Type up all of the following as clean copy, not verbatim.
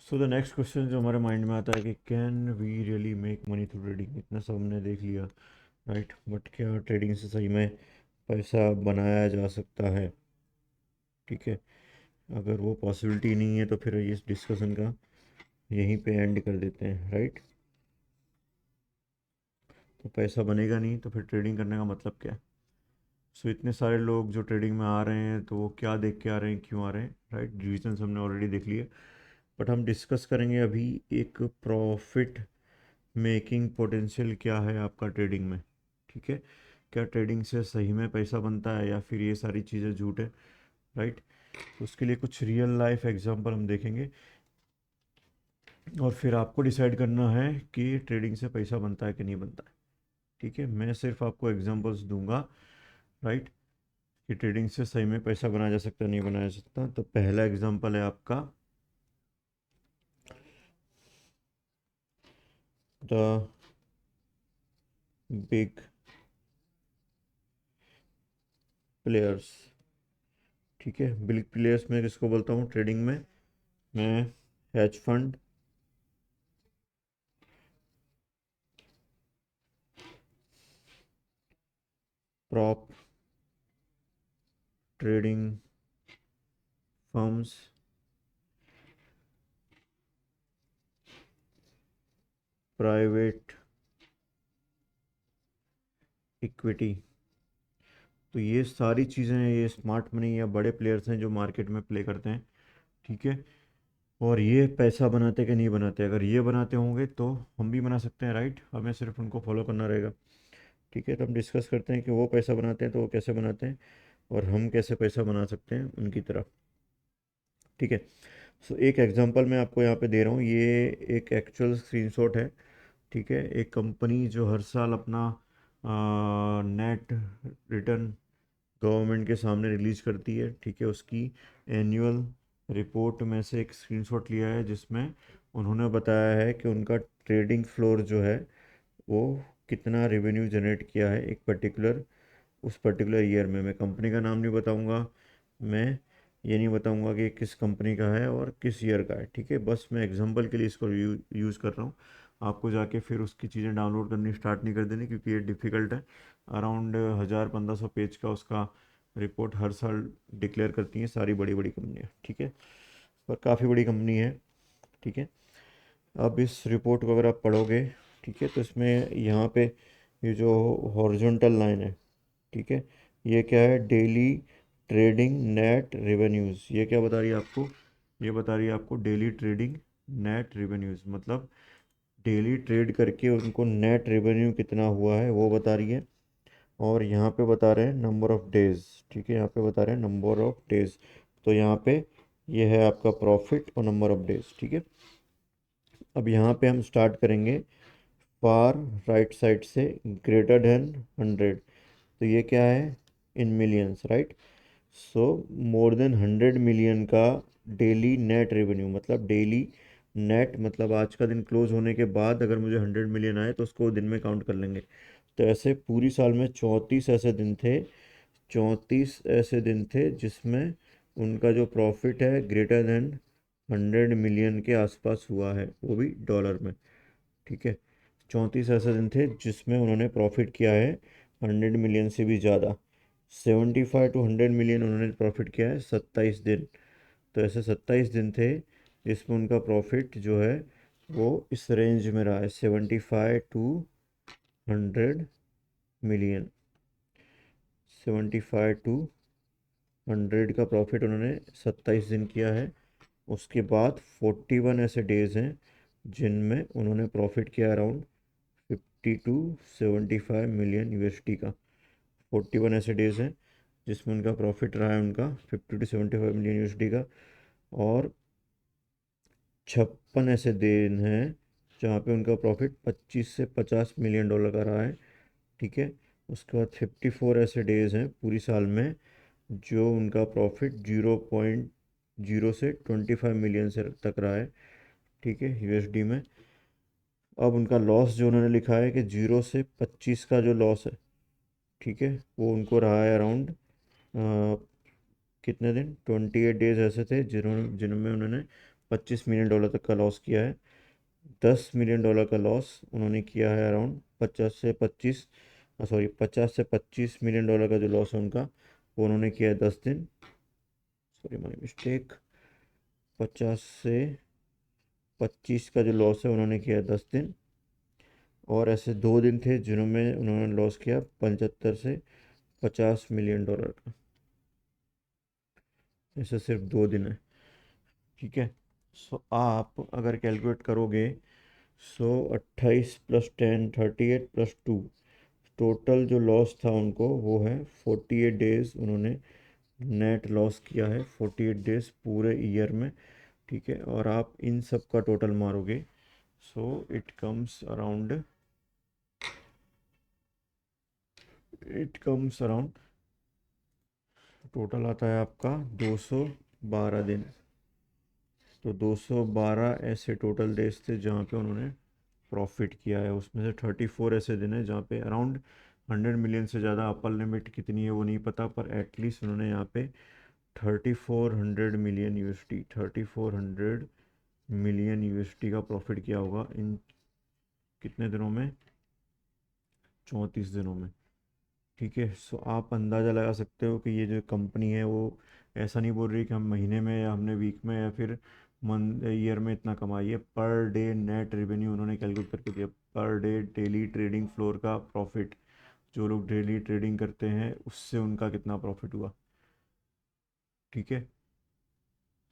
So the next question जो हमारे mind में आता है कि can we really make money through trading. इतना सब हमने देख लिया, राइट। बट क्या ट्रेडिंग से सही में पैसा बनाया जा सकता है? ठीक है, अगर वो पॉसिबिलिटी नहीं है तो फिर इस डिस्कशन का यहीं पे एंड कर देते हैं, राइट। तो पैसा बनेगा नहीं तो फिर ट्रेडिंग करने का मतलब क्या है? सो इतने सारे लोग जो ट्रेडिंग में आ रहे हैं तो वो क्या देख के आ रहे हैं, क्यों आ रहे हैं, राइट। रीजंस हमने ऑलरेडी देख लिए। बट हम डिस्कस करेंगे अभी एक प्रॉफिट मेकिंग पोटेंशियल क्या है आपका ट्रेडिंग में। ठीक है, क्या ट्रेडिंग से सही में पैसा बनता है या फिर ये सारी चीज़ें झूठ है, राइट। तो उसके लिए कुछ रियल लाइफ एग्जांपल हम देखेंगे और फिर आपको डिसाइड करना है कि ट्रेडिंग से पैसा बनता है कि नहीं बनता है। ठीक है, मैं सिर्फ आपको एग्जांपल्स दूंगा, राइट, कि ट्रेडिंग से सही में पैसा बनाया जा सकता है नहीं बनाया जा सकता। तो पहला एग्जांपल है आपका द बिग प्लेयर्स। ठीक है, बिग प्लेयर्स में किसको बोलता हूँ ट्रेडिंग में? मैं hedge fund, prop trading firms, private equity. तो ये सारी चीज़ें, ये स्मार्ट मनी या बड़े प्लेयर्स हैं जो मार्केट में प्ले करते हैं। ठीक है, और ये पैसा बनाते कि नहीं बनाते? अगर ये बनाते होंगे तो हम भी बना सकते हैं, राइट। हमें सिर्फ उनको फॉलो करना रहेगा। ठीक है, तो हम डिस्कस करते हैं कि वो पैसा बनाते हैं तो वो कैसे बनाते हैं और हम कैसे पैसा बना सकते हैं उनकी तरह। ठीक है, सो एक एग्जांपल मैं आपको यहाँ पे दे रहा हूँ। ये एक एक्चुअल स्क्रीनशॉट है। ठीक है, एक कंपनी जो हर साल अपना नेट रिटर्न गवर्नमेंट के सामने रिलीज करती है। ठीक है, उसकी एनुअल रिपोर्ट में से एक स्क्रीनशॉट लिया है जिसमें उन्होंने बताया है कि उनका ट्रेडिंग फ्लोर जो है वो कितना रेवेन्यू जनरेट किया है एक पर्टिकुलर, उस पर्टिकुलर ईयर में। मैं कंपनी का नाम नहीं बताऊंगा, मैं ये नहीं बताऊंगा कि किस कंपनी का है और किस ईयर का है। ठीक है, बस मैं एग्जांपल के लिए इसको यूज़ कर रहा हूँ। आपको जाके फिर उसकी चीज़ें डाउनलोड करनी स्टार्ट नहीं कर देनी क्योंकि ये डिफ़िकल्ट है। अराउंड 1000-1500 पेज का उसका रिपोर्ट हर साल डिक्लेयर करती हैं सारी बड़ी बड़ी कंपनियाँ। ठीक है, पर काफ़ी बड़ी कंपनी है। ठीक है, अब इस रिपोर्ट को अगर आप पढ़ोगे, ठीक है, तो इसमें यहाँ पे ये जो हॉरिजॉन्टल लाइन है, ठीक है, ये क्या है? Daily trading net revenues. ये क्या बता रही है आपको? ये बता रही है आपको डेली ट्रेडिंग नेट रेवेन्यूज़, मतलब डेली ट्रेड करके उनको नेट रेवेन्यू कितना हुआ है वो बता रही है। और यहाँ पे बता रहे हैं नंबर ऑफ डेज। ठीक है, यहाँ पे बता रहे हैं नंबर ऑफ डेज। तो यहाँ पे ये है आपका प्रॉफिट और नंबर ऑफ डेज। ठीक है, अब यहाँ पे हम स्टार्ट करेंगे फार राइट साइड से, ग्रेटर देन 100। तो ये क्या है? In millions, right. So more than 100 million का डेली नेट रेवेन्यू, मतलब डेली नेट मतलब आज का दिन क्लोज होने के बाद अगर मुझे 100 मिलियन आए तो उसको दिन में काउंट कर लेंगे। तो ऐसे पूरी साल में 34 ऐसे दिन थे, 34 ऐसे दिन थे जिसमें उनका जो प्रॉफिट है ग्रेटर देन 100 मिलियन के आसपास हुआ है, वो भी डॉलर में। ठीक है, 34 ऐसे दिन थे जिसमें उन्होंने प्रॉफिट किया है 100 मिलियन से भी ज़्यादा। 75 to 100 मिलियन उन्होंने प्रॉफिट किया है 27 दिन। तो ऐसे 27 दिन थे जिसमें उनका प्रॉफिट जो है वो इस रेंज में रहा है, 75 to 100 मिलियन। 75 to 100 का प्रॉफिट उन्होंने 27 दिन किया है। उसके बाद 41 ऐसे डेज़ हैं जिनमें उन्होंने प्रॉफिट किया अराउंड 50 to 75 मिलियन USD का। 41 ऐसे डेज़ हैं जिसमें उनका प्रॉफिट रहा है उनका 50 to 75 मिलियन USD का। और 56 ऐसे दिन हैं जहाँ पे उनका प्रॉफिट 25 से 50 मिलियन डॉलर का रहा है। ठीक है, उसके बाद 54 ऐसे डेज़ हैं पूरी साल में जो उनका प्रॉफिट 0.0 से 25 मिलियन से तक रहा है। ठीक है, USD में। अब उनका लॉस जो उन्होंने लिखा है कि 0 से 25 का जो लॉस है, ठीक है, वो उनको रहा है अराउंड कितने दिन? 28 डेज ऐसे थे जिन्होंने जिनमें उन्होंने $25 मिलियन तक का लॉस किया है। $10 मिलियन का लॉस उन्होंने किया है अराउंड 50 से 25 मिलियन डॉलर का जो लॉस है उनका, वो उन्होंने किया है 10 दिन। Sorry my mistake. 50 से 25 का जो लॉस है उन्होंने किया है 10 दिन। और ऐसे 2 दिन थे जिन्होंने उन्होंने लॉस किया 75 से 50 मिलियन डॉलर का। ऐसे सिर्फ 2 दिन है। ठीक है। सो आप अगर कैलकुलेट करोगे, 28 + 10 38 + 2, टोटल जो लॉस था उनको वो है 48 डेज। उन्होंने नेट लॉस किया है 48 डेज पूरे ईयर में। ठीक है। और आप इन सब का टोटल मारोगे, so it comes around total आता है आपका 212 दिन। तो 212 ऐसे टोटल डेज थे जहाँ पे उन्होंने प्रॉफिट किया है। उसमें से 34 ऐसे दिन है जहाँ पे अराउंड 100 मिलियन से ज़्यादा, अपर लिमिट कितनी है वो नहीं पता, पर एटलीस्ट उन्होंने यहाँ पे 3400 मिलियन यूएसडी का प्रॉफिट किया होगा इन कितने दिनों में, 34 दिनों में। ठीक है। सो आप अंदाज़ा लगा सकते हो कि ये जो कंपनी है वो ऐसा नहीं बोल रही कि हम महीने में या हमने वीक में या फिर मंथ ईयर में इतना कमाई है। पर डे नेट रेवेन्यू उन्होंने कैलकुलेट करके दिया, per day daily trading floor का प्रॉफिट, जो लोग डेली ट्रेडिंग करते हैं उससे उनका कितना प्रॉफिट हुआ। ठीक है।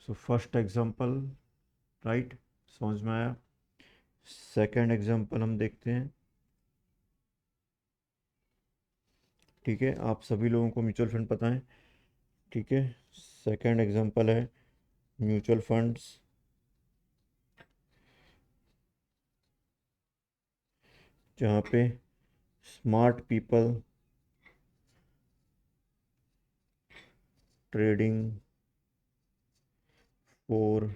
सो फर्स्ट एग्जांपल, राइट, समझ में आया। सेकंड एग्जांपल हम देखते हैं। ठीक है। आप सभी लोगों को म्यूचुअल फंड पता है। ठीक है। सेकंड एग्जांपल है म्यूचुअल फंड्स, जहाँ पे smart people trading for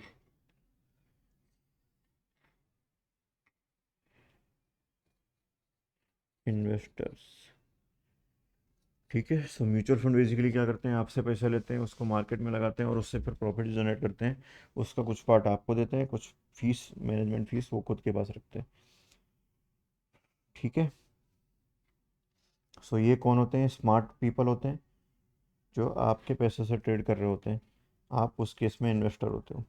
investors. ठीक है। सो म्यूचुअल फंड बेसिकली क्या करते हैं, आपसे पैसा लेते हैं, उसको मार्केट में लगाते हैं और उससे फिर प्रॉफिट जनरेट करते हैं। उसका कुछ पार्ट आपको देते हैं, कुछ फीस, मैनेजमेंट फीस वो खुद के पास रखते हैं। ठीक है। सो ये कौन होते हैं, स्मार्ट पीपल होते हैं जो आपके पैसे से ट्रेड कर रहे होते हैं। आप उस केस में इन्वेस्टर होते हो।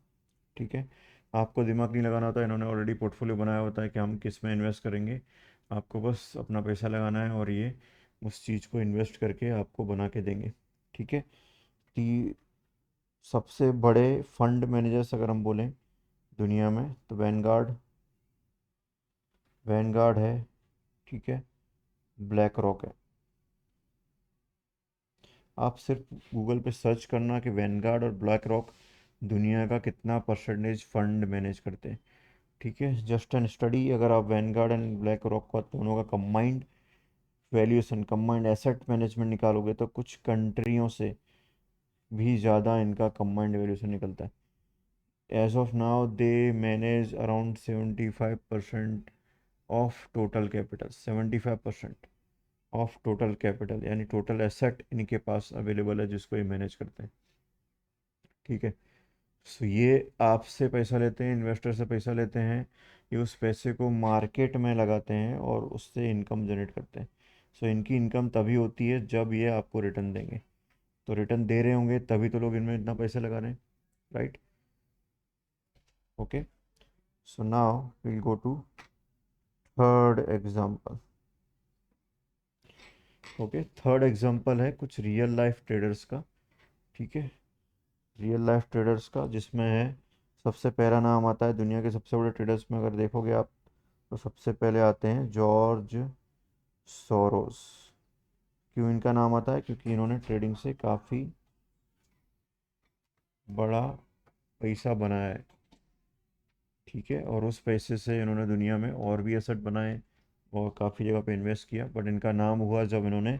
ठीक है। आपको दिमाग नहीं लगाना होता, इन्होंने ऑलरेडी पोर्टफोलियो बनाया होता है कि हम किस में इन्वेस्ट करेंगे। आपको बस अपना पैसा लगाना है और ये उस चीज़ को इन्वेस्ट करके आपको बना के देंगे। ठीक है। ती सबसे बड़े फंड मैनेजर्स अगर हम बोलें दुनिया में, तो वैनगार्ड है। ठीक है। ब्लैक रॉक है। आप सिर्फ गूगल पे सर्च करना कि वैनगार्ड और ब्लैक रॉक दुनिया का कितना परसेंटेज फंड मैनेज करते हैं। ठीक है। जस्ट एन स्टडी, अगर आप वैनगार्ड एंड ब्लैक रॉक का दोनों का combined valuation, combined asset management निकालोगे तो कुछ कंट्रियों से भी ज़्यादा इनका कंबाइंड वैल्यूएशन निकलता है। As of now they manage around 75% of total capital. 75% of total capital यानी टोटल एसेट इनके पास अवेलेबल है जिसको ये मैनेज करते हैं। ठीक है। सो ये आपसे पैसा लेते हैं, इन्वेस्टर से पैसा लेते हैं, ये उस पैसे को मार्केट में लगाते हैं और उससे इनकम जनरेट करते हैं। सो इनकी इनकम तभी होती है जब ये आपको रिटर्न देंगे। तो रिटर्न दे रहे होंगे तभी तो लोग इनमें इतना पैसे लगा रहे हैं, right. Okay. So now will go to third example. Okay. Third example है कुछ रियल लाइफ ट्रेडर्स का। ठीक है। रियल लाइफ ट्रेडर्स का, जिसमें है सबसे पहला नाम आता है दुनिया के सबसे बड़े ट्रेडर्स में अगर देखोगे आप, तो सबसे पहले आते हैं जॉर्ज सोरोस। क्यों इनका नाम आता है, क्योंकि इन्होंने ट्रेडिंग से काफ़ी बड़ा पैसा बनाया है। ठीक है। और उस पैसे से इन्होंने दुनिया में और भी एसेट बनाए और काफ़ी जगह पे इन्वेस्ट किया। बट इनका नाम हुआ जब इन्होंने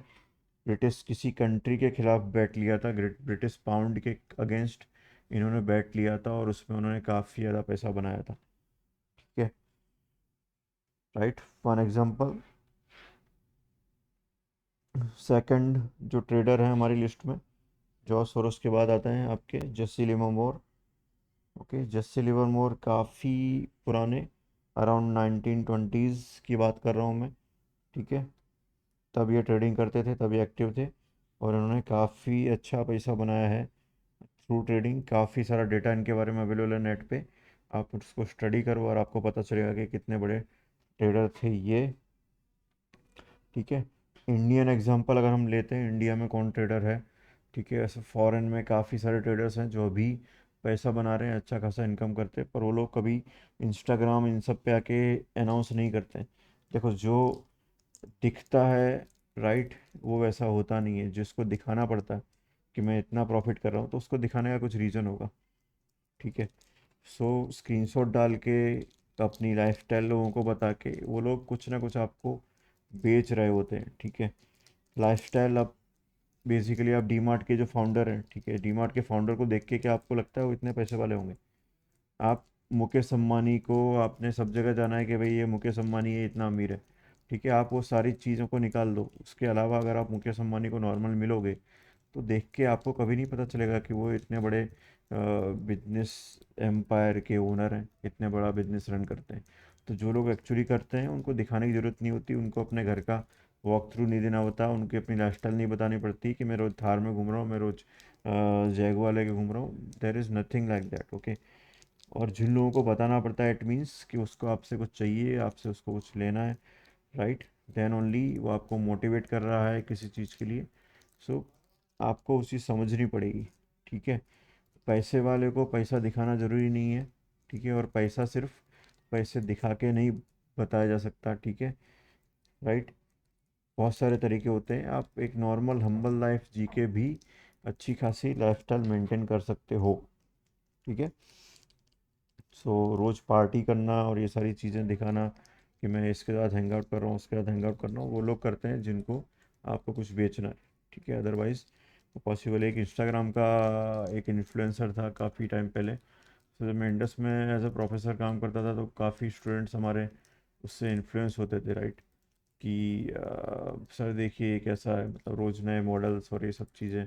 ब्रिटिश किसी कंट्री के खिलाफ बैट लिया था, ग्रेट ब्रिटिश पाउंड के अगेंस्ट इन्होंने बैट लिया था और उसमें उन्होंने काफ़ी ज़्यादा पैसा बनाया था। ठीक है। Right, one example. सेकंड जो ट्रेडर है हमारी लिस्ट में, जॉर्ज सोरोस के बाद आता है आपके Jesse Livermore. Okay, Jassi Livermore काफ़ी पुराने, अराउंड 1920s की बात कर रहा हूँ मैं। ठीक है, तब ये ट्रेडिंग करते थे, तब ये एक्टिव थे, और इन्होंने काफ़ी अच्छा पैसा बनाया है थ्रू ट्रेडिंग। काफ़ी सारा डेटा इनके बारे में अवेलेबल है नेट पे, आप उसको स्टडी करो और आपको पता चलेगा कि कितने बड़े ट्रेडर थे ये। ठीक है, इंडियन एग्जांपल अगर हम लेते हैं, इंडिया में कौन ट्रेडर है? ठीक है, ऐसे फॉरेन में काफ़ी सारे ट्रेडर्स हैं जो अभी पैसा बना रहे हैं, अच्छा खासा इनकम करते हैं, पर वो लोग कभी इंस्टाग्राम इन सब पे आके अनाउंस नहीं करते हैं। देखो, जो दिखता है, राइट, वो वैसा होता नहीं है। जिसको दिखाना पड़ता है कि मैं इतना प्रॉफिट कर रहा हूँ, तो उसको दिखाने का कुछ रीज़न होगा। ठीक है, सो स्क्रीनशॉट डाल के अपनी लाइफस्टाइल लोगों को बता के वो लोग कुछ ना कुछ आपको बेच रहे होते हैं। ठीक है, लाइफस्टाइल, अब बेसिकली आप डीमार्ट के जो फाउंडर हैं, ठीक है, डीमार्ट के फाउंडर को देख के क्या आपको लगता है वो इतने पैसे वाले होंगे? आप मुकेश अंबानी को आपने सब जगह जाना है कि भाई ये मुकेश अंबानी है, इतना अमीर है। ठीक है, आप वो सारी चीज़ों को निकाल दो, उसके अलावा अगर आप मुकेश अंबानी को नॉर्मल मिलोगे तो देख के आपको कभी नहीं पता चलेगा कि वो इतने बड़े बिजनेस एम्पायर के ओनर हैं, इतने बड़ा बिजनेस रन करते हैं। तो जो लोग एक्चुअली करते हैं उनको दिखाने की ज़रूरत नहीं होती, उनको अपने घर का वॉक थ्रू नहीं देना होता, उनकी अपनी लाइफस्टाइल नहीं बतानी पड़ती कि मैं रोज़ थार में घूम रहा हूँ, मैं रोज़ जैगुआर लेके घूम रहा हूँ। There is nothing like that. Okay, और जिन लोगों को बताना पड़ता है, इट मीन्स कि उसको आपसे कुछ चाहिए, आपसे उसको कुछ लेना है, राइट, देन ओनली वो आपको मोटिवेट कर रहा है किसी चीज़ के लिए। सो आपको उस चीज़ समझनी पड़ेगी। ठीक है, पैसे वाले को पैसा दिखाना ज़रूरी नहीं है। ठीक है, और पैसा सिर्फ पैसे दिखा के नहीं बताया जा सकता। ठीक है, राइट, बहुत सारे तरीके होते हैं। आप एक नॉर्मल हम्बल लाइफ जी के भी अच्छी खासी लाइफस्टाइल मेंटेन कर सकते हो। ठीक है, सो रोज़ पार्टी करना और ये सारी चीज़ें दिखाना कि मैं इसके साथ हैंग आउट कर रहा हूँ, उसके साथ हैंग आउट कर रहा हूँ, वो लोग करते हैं जिनको आपको कुछ बेचना है। ठीक है, अदरवाइज़ पॉसिबल है। एक इंस्टाग्राम का एक इन्फ्लुएंसर था काफ़ी टाइम पहले, तो जब मैं इंडस में एज अ प्रोफेसर काम करता था तो काफ़ी स्टूडेंट्स हमारे उससे इन्फ्लुएंस होते थे, राइट, कि सर देखिए ये कैसा है, मतलब रोज़ नए मॉडल्स और ये सब चीज़ें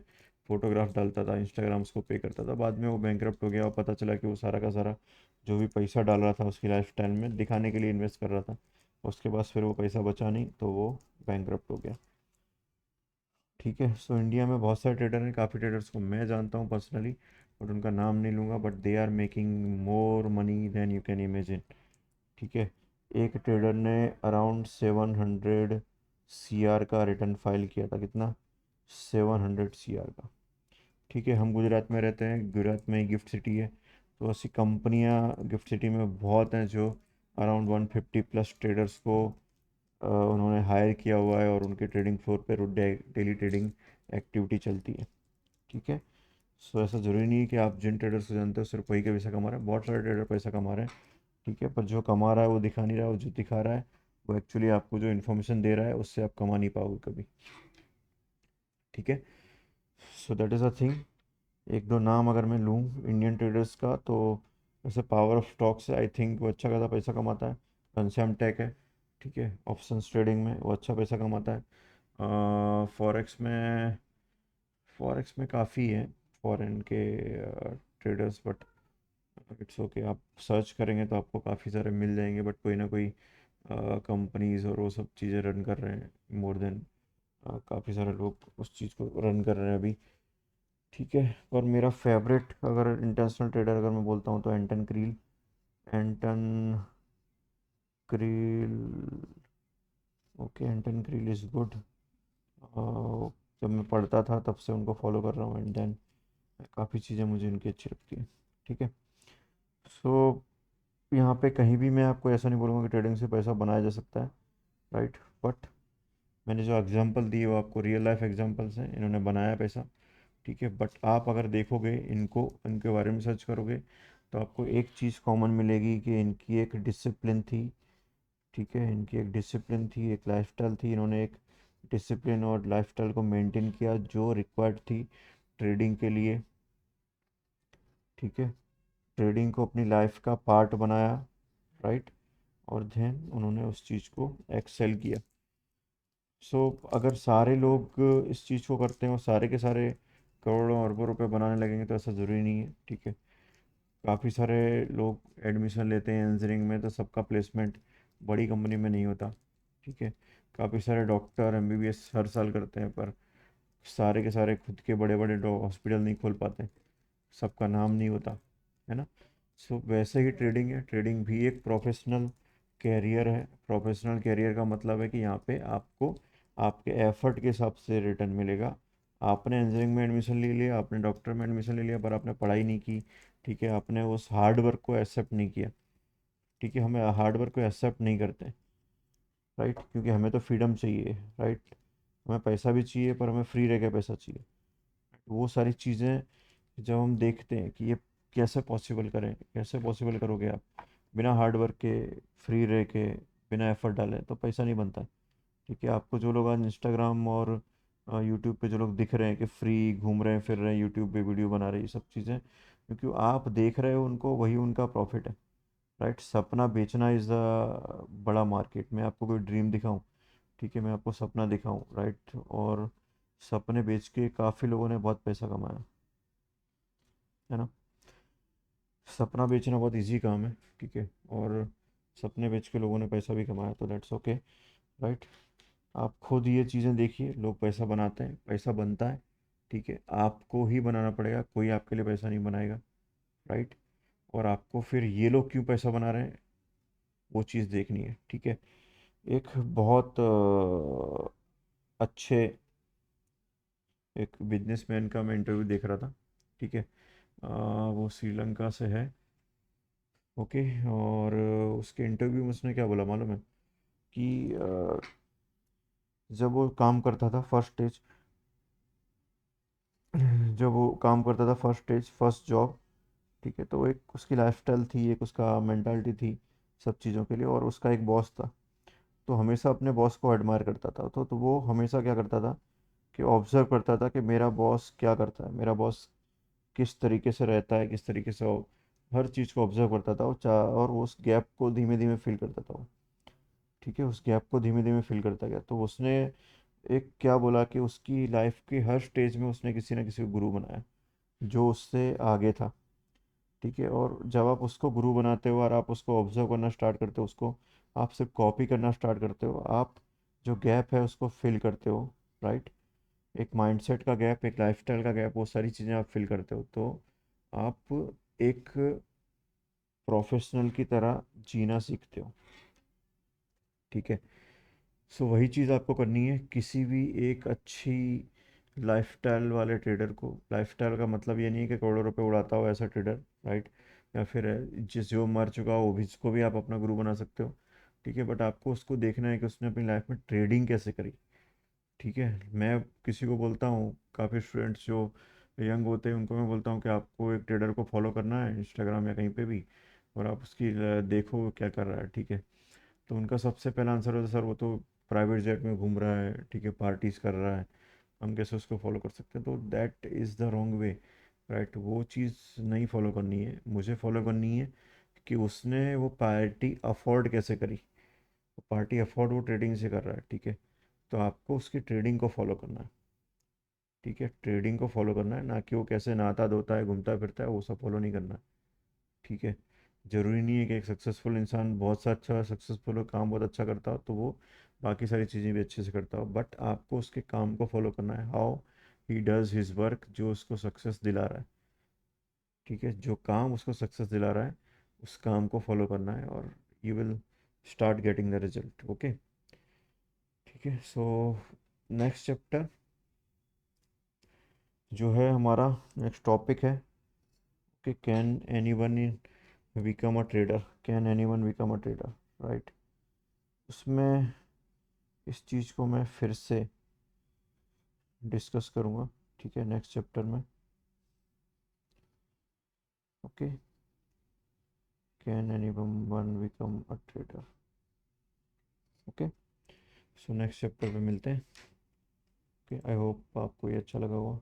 फ़ोटोग्राफ डालता था, इंस्टाग्राम उसको पे करता था। बाद में वो बैंकरप्ट हो गया और पता चला कि वो सारा का सारा जो भी पैसा डाल रहा था उसकी लाइफस्टाइल में दिखाने के लिए इन्वेस्ट कर रहा था। उसके पास फिर वो पैसा बचा नहीं तो वो बैंकरप्ट हो गया। ठीक है, सो इंडिया में बहुत सारे ट्रेडर हैं, काफ़ी ट्रेडर्स को मैं जानता हूँ पर्सनली, बट उनका नाम नहीं लूँगा, but they are making more money than you can imagine. ठीक है, एक ट्रेडर ने अराउंड 700 CR का रिटर्न फाइल किया था। कितना? 700 CR का। ठीक है, हम गुजरात में रहते हैं, गुजरात में ही गिफ्ट सिटी है, तो ऐसी कंपनियां गिफ्ट सिटी में बहुत हैं जो अराउंड 150+ ट्रेडर्स को उन्होंने हायर किया हुआ है, और उनके ट्रेडिंग फ्लोर पे डेली ट्रेडिंग एक्टिविटी चलती है। ठीक है, सो ऐसा ज़रूरी नहीं है कि आप जिन ट्रेडर्स को जानते हो सिर्फ वही का पैसा कमा रहे हैं, बहुत सारे ट्रेडर पैसा कमा रहे हैं। ठीक है, पर जो कमा रहा है वो दिखा नहीं रहा है, वो जो दिखा रहा है वो एक्चुअली आपको जो इन्फॉर्मेशन दे रहा है उससे आप कमा नहीं पाओगे कभी। ठीक है, so that is a thing. एक दो नाम अगर मैं लूँ इंडियन ट्रेडर्स का, तो जैसे पावर ऑफ स्टॉक से आई थिंक वो अच्छा खासा पैसा कमाता है। घनश्याम टेक है, ठीक है, ऑप्शंस ट्रेडिंग में वो अच्छा पैसा कमाता है। फॉरेक्स में काफ़ी है फॉरेन के ट्रेडर्स, बट इट्स ओके, आप सर्च करेंगे तो आपको काफ़ी सारे मिल जाएंगे, बट कोई ना कोई कंपनीज और वो सब चीज़ें रन कर रहे हैं मोर देन, काफ़ी सारे लोग उस चीज़ को रन कर रहे हैं अभी। ठीक है, और मेरा फेवरेट अगर इंटरनेशनल ट्रेडर अगर मैं बोलता हूँ तो Anton Creel. Anton Creel, okay, Anton Creel is good. जब मैं पढ़ता था तब से उनको फॉलो कर रहा हूँ, एंड देन काफ़ी चीज़ें मुझे इनकी अच्छी लगती हैं। ठीक है, सो यहाँ पे कहीं भी मैं आपको ऐसा नहीं बोलूँगा कि ट्रेडिंग से पैसा बनाया जा सकता है, राइट, बट मैंने जो एग्जांपल दिए वो आपको रियल लाइफ एग्जांपल्स हैं, इन्होंने बनाया पैसा। ठीक है, बट आप अगर देखोगे इनको, इनके बारे में सर्च करोगे, तो आपको एक चीज़ कॉमन मिलेगी कि इनकी एक डिसिप्लिन थी। ठीक है, इनकी एक डिसिप्लिन थी, एक लाइफस्टाइल थी, इन्होंने एक डिसिप्लिन और लाइफस्टाइल को मेंटेन किया जो रिक्वायर्ड थी ट्रेडिंग के लिए। ठीक है, ट्रेडिंग को अपनी लाइफ का पार्ट बनाया, राइट, और देन उन्होंने उस चीज़ को एक्सेल किया। सो अगर सारे लोग इस चीज़ को करते हैं और सारे के सारे करोड़ों अरबों रुपए बनाने लगेंगे तो ऐसा ज़रूरी नहीं है। ठीक है, काफ़ी सारे लोग एडमिशन लेते हैं इंजीनियरिंग में, तो सबका प्लेसमेंट बड़ी कंपनी में नहीं होता। ठीक है, काफ़ी सारे डॉक्टर एमबीबीएस हर साल करते हैं, पर सारे के सारे खुद के बड़े बड़े हॉस्पिटल नहीं खोल पाते, सबका नाम नहीं होता, है ना। सो वैसे ही ट्रेडिंग है, ट्रेडिंग भी एक प्रोफेशनल कैरियर है। प्रोफेशनल कैरियर का मतलब है कि यहाँ पे आपको आपके एफर्ट के हिसाब से रिटर्न मिलेगा। आपने इंजीनियरिंग में एडमिशन ले लिया, आपने डॉक्टर में एडमिशन ले लिया, पर आपने पढ़ाई नहीं की, ठीक है, आपने उस हार्ड वर्क को एक्सेप्ट नहीं किया। ठीक है, हमें हार्ड वर्क को एक्सेप्ट नहीं करते, राइट, क्योंकि हमें तो फ्रीडम चाहिए, राइट। हमें पैसा भी चाहिए, पर हमें फ्री रह के पैसा चाहिए। वो सारी चीज़ें जब हम देखते हैं कि ये कैसे पॉसिबल करें, कैसे पॉसिबल करोगे आप बिना हार्ड वर्क के, फ्री रह के, बिना एफर्ट डाले, तो पैसा नहीं बनता। ठीक है, आपको जो लोग आज इंस्टाग्राम और यूट्यूब पे जो लोग दिख रहे हैं कि फ्री घूम रहे हैं, फिर रहे हैं, यूट्यूब पे वीडियो बना रहे हैं, ये सब चीज़ें क्योंकि आप देख रहे हो उनको, वही उनका प्रॉफिट है, राइट। सपना बेचना इज़ द बड़ा मार्केट। मैं आपको कोई ड्रीम दिखाऊं, ठीक है, मैं आपको सपना दिखाऊं, राइट, और सपने बेच के काफ़ी लोगों ने बहुत पैसा कमाया, है ना। सपना बेचना बहुत इजी काम है, ठीक है, और सपने बेच के लोगों ने पैसा भी कमाया, तो दैट्स ओके, राइट। आप खुद ये चीज़ें देखिए, लोग पैसा बनाते हैं, पैसा बनता है, ठीक है, आपको ही बनाना पड़ेगा, कोई आपके लिए पैसा नहीं बनाएगा, राइट। और आपको फिर ये लोग क्यों पैसा बना रहे हैं, वो चीज़ देखनी है, ठीक है। एक बहुत अच्छे एक बिजनेसमैन का मैं इंटरव्यू देख रहा था, ठीक है। वो श्रीलंका से है, ओके। और उसके इंटरव्यू में उसने क्या बोला मालूम है कि जब वो काम करता था फर्स्ट स्टेज, जब वो काम करता था फर्स्ट स्टेज, फर्स्ट जॉब, ठीक है, तो एक उसकी लाइफस्टाइल थी, एक उसका मेंटालिटी थी सब चीज़ों के लिए, और उसका एक बॉस था, तो हमेशा अपने बॉस को एडमायर करता था। तो वो हमेशा क्या करता था कि ऑब्जर्व करता था कि मेरा बॉस क्या करता है, मेरा बॉस किस तरीके से रहता है, किस तरीके से वो हर चीज़ को ऑब्जर्व करता था, और वो उस गैप को धीमे धीमे फिल करता था वो, ठीक है, उस गैप को धीमे धीमे फिल करता गया। तो उसने एक क्या बोला कि उसकी लाइफ के हर स्टेज में उसने किसी न किसी को गुरु बनाया जो उससे आगे था, ठीक है। और जब आप उसको गुरु बनाते हो और आप उसको ऑब्जर्व करना स्टार्ट करते हो, उसको आप सिर्फ कॉपी करना स्टार्ट करते हो, आप जो गैप है उसको फिल करते हो, राइट। एक माइंडसेट का गैप, एक लाइफस्टाइल का गैप, वो सारी चीज़ें आप फिल करते हो, तो आप एक प्रोफेशनल की तरह जीना सीखते हो, ठीक है। सो वही चीज़ आपको करनी है किसी भी एक अच्छी लाइफस्टाइल वाले ट्रेडर को। लाइफस्टाइल का मतलब ये नहीं है कि करोड़ों रुपए उड़ाता हो ऐसा ट्रेडर, राइट, या फिर जिस जो मर चुका हो वो भी, उसको भी आप अपना गुरु बना सकते हो, ठीक है। बट आपको उसको देखना है कि उसने अपनी लाइफ में ट्रेडिंग कैसे करी, ठीक है। मैं किसी को बोलता हूँ, काफ़ी स्टूडेंट्स जो यंग होते हैं उनको मैं बोलता हूँ कि आपको एक ट्रेडर को फॉलो करना है इंस्टाग्राम या कहीं पे भी, और आप उसकी देखो वो क्या कर रहा है, ठीक है। तो उनका सबसे पहला आंसर होता है, सर वो तो प्राइवेट जेट में घूम रहा है, ठीक है, पार्टीज कर रहा है, हम कैसे उसको फॉलो कर सकते हैं। तो that is the wrong way, right. वो चीज़ नहीं फॉलो करनी है, मुझे फॉलो करनी है कि उसने वो पार्टी अफोर्ड कैसे करी। पार्टी अफोर्ड वो ट्रेडिंग से कर रहा है, ठीक है, तो आपको उसकी ट्रेडिंग को फॉलो करना है, ठीक है, ट्रेडिंग को फॉलो करना है, ना कि वो कैसे नहाता धोता है, घूमता फिरता है, वो सब फॉलो नहीं करना है, ठीक है। ज़रूरी नहीं है कि एक सक्सेसफुल इंसान बहुत सा अच्छा सक्सेसफुल हो, काम बहुत अच्छा करता हो, तो वो बाकी सारी चीज़ें भी अच्छे से करता हो, बट आपको उसके काम को फॉलो करना है, how he does his work, जो उसको सक्सेस दिला रहा है, ठीक है, जो काम उसको सक्सेस दिला रहा है उस काम को फॉलो करना है, और you will start getting the result, okay. ठीक है, सो नेक्स्ट चैप्टर जो है हमारा, नेक्स्ट टॉपिक है कि can any one become a trader, can any one become a trader, right. उसमें इस चीज़ को मैं फिर से डिस्कस करूँगा, ठीक है, नेक्स्ट चैप्टर में, okay. Can any one become a trader, okay. So next chapter पे मिलते हैं, ओके। आई होप आपको ये अच्छा लगा होगा।